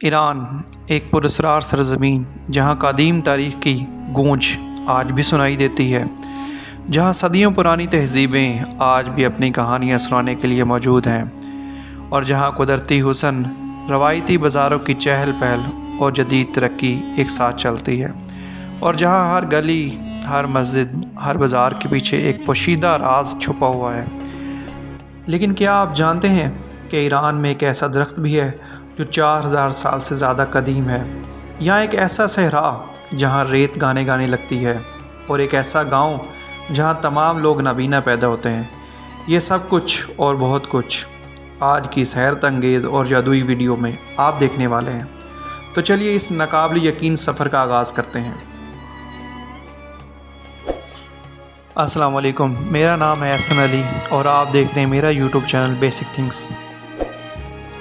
ایران ایک پراسرار سرزمین جہاں قدیم تاریخ کی گونج آج بھی سنائی دیتی ہے، جہاں صدیوں پرانی تہذیبیں آج بھی اپنی کہانیاں سنانے کے لیے موجود ہیں، اور جہاں قدرتی حسن، روایتی بازاروں کی چہل پہل اور جدید ترقی ایک ساتھ چلتی ہے، اور جہاں ہر گلی، ہر مسجد، ہر بازار کے پیچھے ایک پوشیدہ راز چھپا ہوا ہے۔ لیکن کیا آپ جانتے ہیں کہ ایران میں ایک ایسا درخت بھی ہے جو 4000 سال سے زیادہ قدیم ہے؟ یہاں ایک ایسا صحرا جہاں ریت گانے گانے لگتی ہے، اور ایک ایسا گاؤں جہاں تمام لوگ نابینا پیدا ہوتے ہیں۔ یہ سب کچھ اور بہت کچھ آج کی اس حیرت انگیز اور جادوئی ویڈیو میں آپ دیکھنے والے ہیں۔ تو چلیے اس ناقابل یقین سفر کا آغاز کرتے ہیں۔ السلام علیکم، میرا نام ہے احسن علی اور آپ دیکھ رہے ہیں میرا YouTube channel basic things.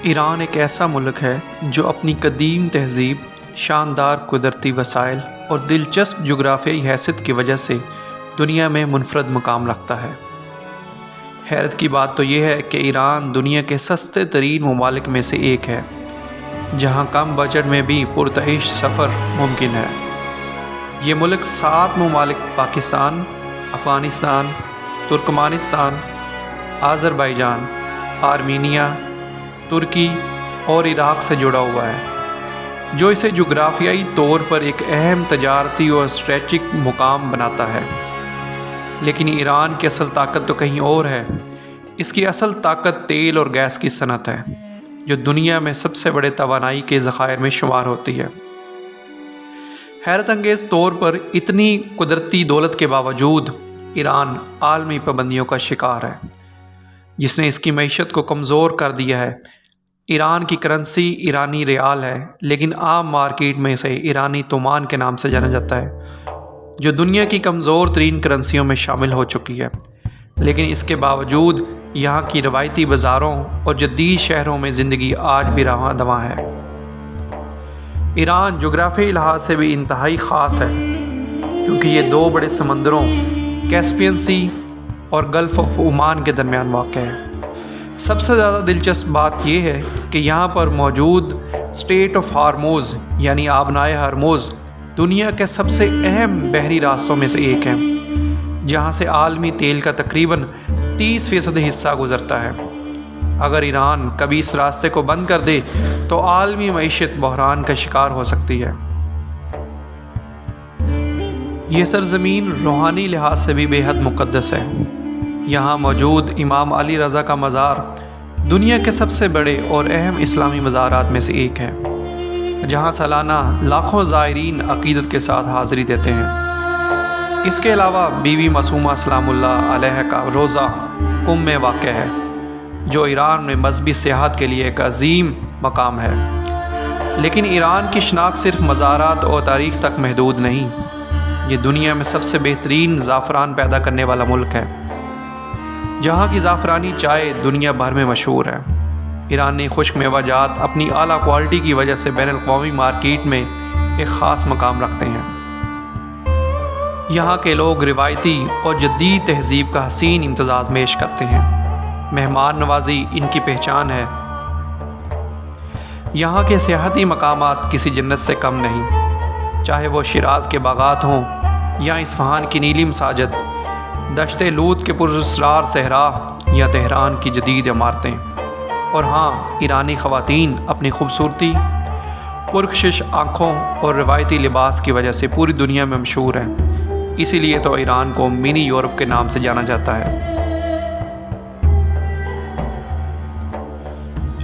Iran ایک ایسا ملک ہے جو اپنی قدیم تہذیب، شاندار قدرتی وسائل اور دلچسپ جغرافیائی حیثیت کی وجہ سے دنیا میں منفرد مقام رکھتا ہے۔ حیرت کی بات تو یہ ہے کہ ایران دنیا کے سستے ترین ممالک میں سے ایک ہے، جہاں کم بجٹ میں بھی پرتعیش سفر ممکن ہے۔ یہ ملک 7 ممالک پاکستان، افغانستان، ترکمانستان، آذربائیجان، آرمینیا، ترکی اور عراق سے جڑا ہوا ہے، جو اسے جغرافیائی طور پر ایک اہم تجارتی اور اسٹریٹجک مقام بناتا ہے۔ لیکن ایران کی اصل طاقت تو کہیں اور ہے۔ اس کی اصل طاقت تیل اور گیس کی صنعت ہے، جو دنیا میں سب سے بڑے توانائی کے ذخائر میں شمار ہوتی ہے۔ حیرت انگیز طور پر اتنی قدرتی دولت کے باوجود ایران عالمی پابندیوں کا شکار ہے، جس نے اس کی معیشت کو کمزور کر دیا ہے۔ ایران کی کرنسی ایرانی ریال ہے، لیکن عام مارکیٹ میں اسے ایرانی تومان کے نام سے جانا جاتا ہے، جو دنیا کی کمزور ترین کرنسیوں میں شامل ہو چکی ہے۔ لیکن اس کے باوجود یہاں کی روایتی بازاروں اور جدید شہروں میں زندگی آج بھی رواں دواں ہے۔ ایران جغرافیائی لحاظ سے بھی انتہائی خاص ہے، کیونکہ یہ 2 بڑے سمندروں کیسپین سی اور گلف آف عمان کے درمیان واقع ہے۔ سب سے زیادہ دلچسپ بات یہ ہے کہ یہاں پر موجود اسٹریٹ آف ہارموز یعنی آبنائے ہرموز دنیا کے سب سے اہم بحری راستوں میں سے ایک ہے، جہاں سے عالمی تیل کا تقریباً 30% حصہ گزرتا ہے۔ اگر ایران کبھی اس راستے کو بند کر دے تو عالمی معیشت بحران کا شکار ہو سکتی ہے۔ یہ سرزمین روحانی لحاظ سے بھی بے حد مقدس ہے۔ یہاں موجود امام علی رضا کا مزار دنیا کے سب سے بڑے اور اہم اسلامی مزارات میں سے ایک ہے، جہاں سالانہ لاکھوں زائرین عقیدت کے ساتھ حاضری دیتے ہیں۔ اس کے علاوہ بی بی معصومہ سلام اللہ علیہ کا روضہ قم میں واقع ہے، جو ایران میں مذہبی سیاحت کے لیے ایک عظیم مقام ہے۔ لیکن ایران کی شناخت صرف مزارات اور تاریخ تک محدود نہیں۔ یہ دنیا میں سب سے بہترین زعفران پیدا کرنے والا ملک ہے، جہاں کی زعفرانی چائے دنیا بھر میں مشہور ہے۔ ایرانی خشک میوہ جات اپنی اعلیٰ کوالٹی کی وجہ سے بین الاقوامی مارکیٹ میں ایک خاص مقام رکھتے ہیں۔ یہاں کے لوگ روایتی اور جدید تہذیب کا حسین امتزاج پیش کرتے ہیں۔ مہمان نوازی ان کی پہچان ہے۔ یہاں کے سیاحتی مقامات کسی جنت سے کم نہیں، چاہے وہ شیراز کے باغات ہوں یا اصفہان کی نیلی مساجد، دشت لوط کے پراسرار صحرا یا تہران کی جدید عمارتیں۔ اور ہاں، ایرانی خواتین اپنی خوبصورتی، پرکشش آنکھوں اور روایتی لباس کی وجہ سے پوری دنیا میں مشہور ہیں۔ اسی لیے تو ایران کو منی یورپ کے نام سے جانا جاتا ہے۔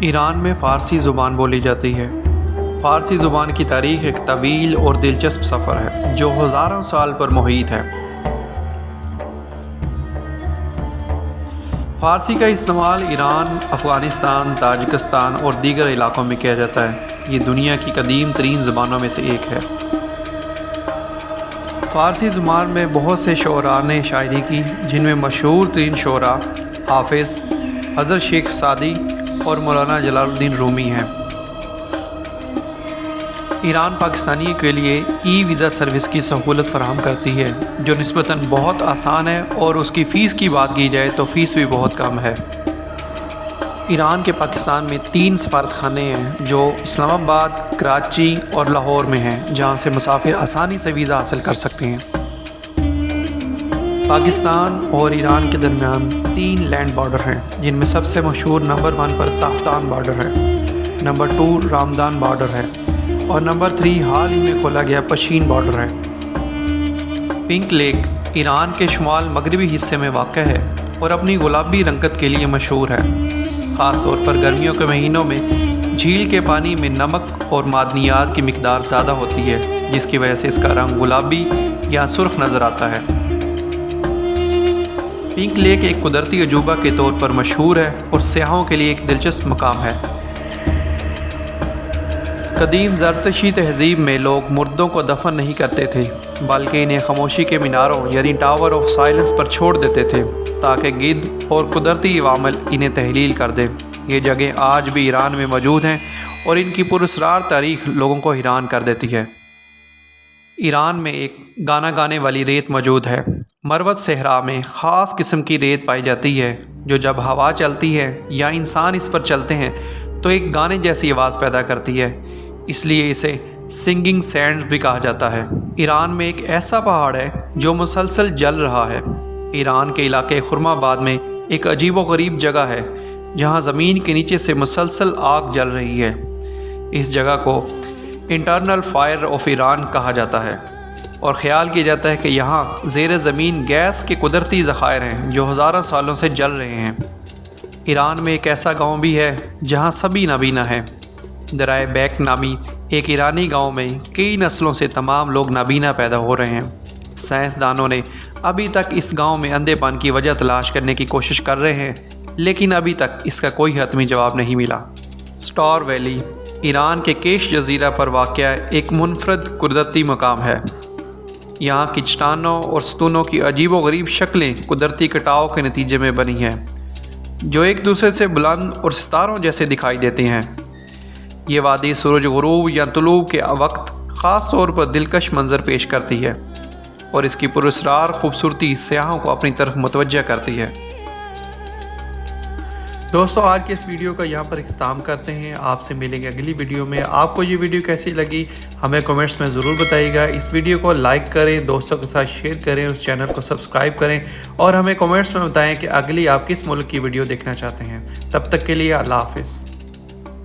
ایران میں فارسی زبان بولی جاتی ہے۔ فارسی زبان کی تاریخ ایک طویل اور دلچسپ سفر ہے، جو ہزاروں سال پر محیط ہے۔ فارسی کا استعمال ایران، افغانستان، تاجکستان اور دیگر علاقوں میں کیا جاتا ہے۔ یہ دنیا کی قدیم ترین زبانوں میں سے ایک ہے۔ فارسی زبان میں بہت سے شعراء نے شاعری کی، جن میں مشہور ترین شعراء حافظ، حضرت شیخ سعدی اور مولانا جلال الدین رومی ہیں۔ ایران پاکستانی کے لیے ای ویزا سروس کی سہولت فراہم کرتی ہے، جو نسبتاً بہت آسان ہے، اور اس کی فیس کی بات کی جائے تو فیس بھی بہت کم ہے۔ ایران کے پاکستان میں 3 سفارت خانے ہیں جو اسلام آباد، کراچی اور لاہور میں ہیں، جہاں سے مسافر آسانی سے ویزا حاصل کر سکتے ہیں۔ پاکستان اور ایران کے درمیان 3 لینڈ بارڈر ہیں، جن میں سب سے مشہور نمبر 1 پر تافتان بارڈر ہے، نمبر 2 رامدان بارڈر ہے اور نمبر 3 حال ہی میں کھولا گیا پشین بارڈر ہے۔ پنک لیک ایران کے شمال مغربی حصے میں واقع ہے اور اپنی گلابی رنگت کے لیے مشہور ہے۔ خاص طور پر گرمیوں کے مہینوں میں جھیل کے پانی میں نمک اور معدنیات کی مقدار زیادہ ہوتی ہے، جس کی وجہ سے اس کا رنگ گلابی یا سرخ نظر آتا ہے۔ پنک لیک ایک قدرتی عجوبہ کے طور پر مشہور ہے اور سیاحوں کے لیے ایک دلچسپ مقام ہے۔ قدیم زرتشتی تہذیب میں لوگ مردوں کو دفن نہیں کرتے تھے، بلکہ انہیں خاموشی کے میناروں یعنی ٹاور آف سائلنس پر چھوڑ دیتے تھے تاکہ گدھ اور قدرتی عوامل انہیں تحلیل کر دیں۔ یہ جگہیں آج بھی ایران میں موجود ہیں اور ان کی پراسرار تاریخ لوگوں کو حیران کر دیتی ہے۔ ایران میں ایک گانا گانے والی ریت موجود ہے۔ مروت صحرا میں خاص قسم کی ریت پائی جاتی ہے جو جب ہوا چلتی ہے یا انسان اس پر چلتے ہیں تو ایک گانے جیسی آواز پیدا کرتی ہے، اس لیے اسے سنگنگ سینڈ بھی کہا جاتا ہے۔ ایران میں ایک ایسا پہاڑ ہے جو مسلسل جل رہا ہے۔ ایران کے علاقے خرم آباد میں ایک عجیب و غریب جگہ ہے جہاں زمین کے نیچے سے مسلسل آگ جل رہی ہے۔ اس جگہ کو انٹرنل فائر آف ایران کہا جاتا ہے اور خیال کیا جاتا ہے کہ یہاں زیر زمین گیس کے قدرتی ذخائر ہیں جو ہزاروں سالوں سے جل رہے ہیں۔ ایران میں ایک ایسا گاؤں بھی ہے جہاں سبھی نابینا ہیں۔ درائے بیک نامی ایک ایرانی گاؤں میں کئی نسلوں سے تمام لوگ نابینا پیدا ہو رہے ہیں۔ سائنسدانوں نے ابھی تک اس گاؤں میں اندھے پن کی وجہ تلاش کرنے کی کوشش کر رہے ہیں، لیکن ابھی تک اس کا کوئی حتمی جواب نہیں ملا۔ سٹار ویلی ایران کے کیش جزیرہ پر واقع ایک منفرد قدرتی مقام ہے۔ یہاں کی چٹانوں اور ستونوں کی عجیب و غریب شکلیں قدرتی کٹاؤ کے نتیجے میں بنی ہیں، جو ایک دوسرے سے بلند اور ستاروں جیسے دکھائی دیتے ہیں۔ یہ وادی سورج غروب یا طلوع کے وقت خاص طور پر دلکش منظر پیش کرتی ہے اور اس کی پراسرار خوبصورتی سیاحوں کو اپنی طرف متوجہ کرتی ہے۔ دوستو، آج کے اس ویڈیو کا یہاں پر اختتام کرتے ہیں۔ آپ سے ملیں گے اگلی ویڈیو میں۔ آپ کو یہ ویڈیو کیسی لگی ہمیں کمنٹس میں ضرور بتائیے گا۔ اس ویڈیو کو لائک کریں، دوستوں کے ساتھ شیئر کریں، اس چینل کو سبسکرائب کریں اور ہمیں کمنٹس میں بتائیں کہ اگلی آپ کس ملک کی ویڈیو دیکھنا چاہتے ہیں۔ تب تک کے لیے اللہ حافظ۔